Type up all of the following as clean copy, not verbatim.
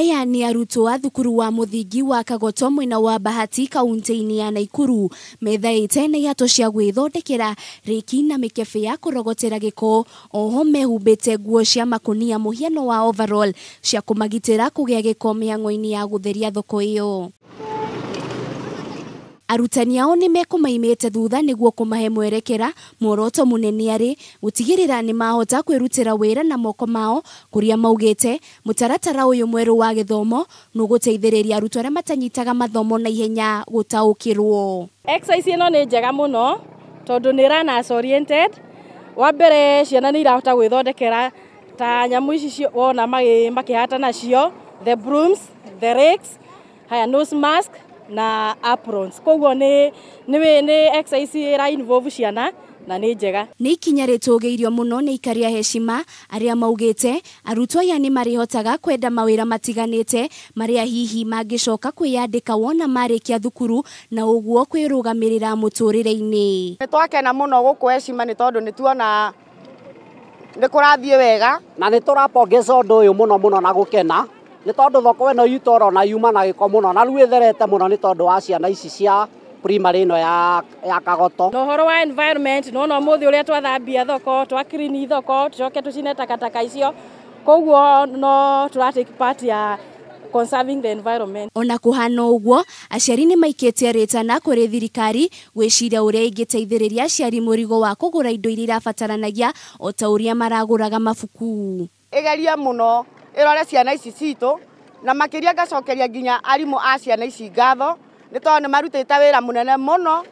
Aya ni Arutwo a thukuru wa muthingi wa Kagoto mwena wa Bahati kaunti-ini ya Nakuru methaĩte na ihato cia gwĩthondekera rĩki na mĩkebe ya kũrogotera gĩko, oho mehumbĩte nguo cia makonia mũhiano wa overall cia kũmagitĩra kũgĩa gĩko mĩhang'o-inĩ ya gũtheria thoko ĩyo. Arutani ao nĩ mekũmaimĩte thutha nĩguo kũmahe mwerekera muoroto mũnene arĩ gũtigĩrĩra nĩ mahota kwĩrutĩra wĩra na moko mao, kũrĩa maugĩte mũtaratara ũyũ mwerũ wa gĩthomo nĩ ũgũteithĩrĩria arutwo arĩa matanyitaga mathomo na ihenya gũtaũkĩrwo. Exercise ĩno nĩ njega mũno tondũ nĩ learners oriented. Wa mbere ciana nĩ irahota gwĩthondekera ta nyamũ ici wona makĩhata nacio, the brooms, the rakes, haya nose mask na aprons. Koguo ni exercise ira involve ciana na ni njega. Nĩ ikinya rĩtũgĩirio mũno nĩ ikari a heshima arĩa maugĩte arutwo aya nĩ marihotaga kwenda mawĩra matiganĩte marĩa hihi mangĩcoka kwĩyandĩka wona marĩkia thukuru na ũguo kwĩrũgamĩrĩra mũtũrĩre-inĩ. Nĩ twakena mũno gũkũ heshima nĩ tondũ nĩ tuona nĩ kũrathiĩ wega na nĩ tũrapongeza ũndũ ũyũ mũno na gũkena nĩ tondũ thoko ĩno yitũ ũrona yuma na gĩko mũno na rĩu ĩtherete mũno nĩ tondũ wa ciana ici cia primary ĩno ya Kagoto. No horo wa environment no mũthĩ ũrĩa twathambia thoko, twa clean thoko, tucoke tucine takataka icio. Koguo no tũratake part ya conserving the environment. Ona kũhana ũguo, aciari nĩ maikĩtie rĩtana kũrĩ thirikari gwĩciria ũrĩa ingĩteithĩrĩria aciari mũrigo wa kũgũra indo iria irabataranagia o ta ũrĩa maragũraga mabuku. Ĩgerie mũno ĩrore ciana ici citũ na makĩria ngacokeria nginya arimũ a ciana ici ngatho nĩ tondũ nĩ marutĩte wĩra mũnene mũno,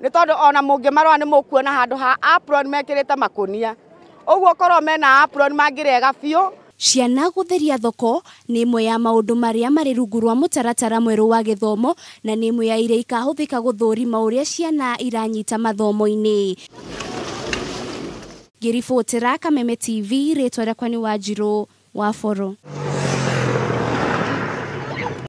nĩ tondũ ona mũngĩmarora nĩ mũkuona handũ ha apron mekĩrĩte makonia. Ũguo korwo mena apron mangĩrega biũ. Ciana gũtheria thoko nĩ ĩmwe ya maũndũ marĩa marĩ rungu rwa mũtaratara mwerũ wa gĩthomo na nĩ ĩmwe ya iria ikahũthĩka gũthũrima ũrĩa ciana iranyita mathomo-inĩ. Ngĩribotera Kameme TV, rĩtwa rĩakwa nĩ Wanjirũ wa Foro.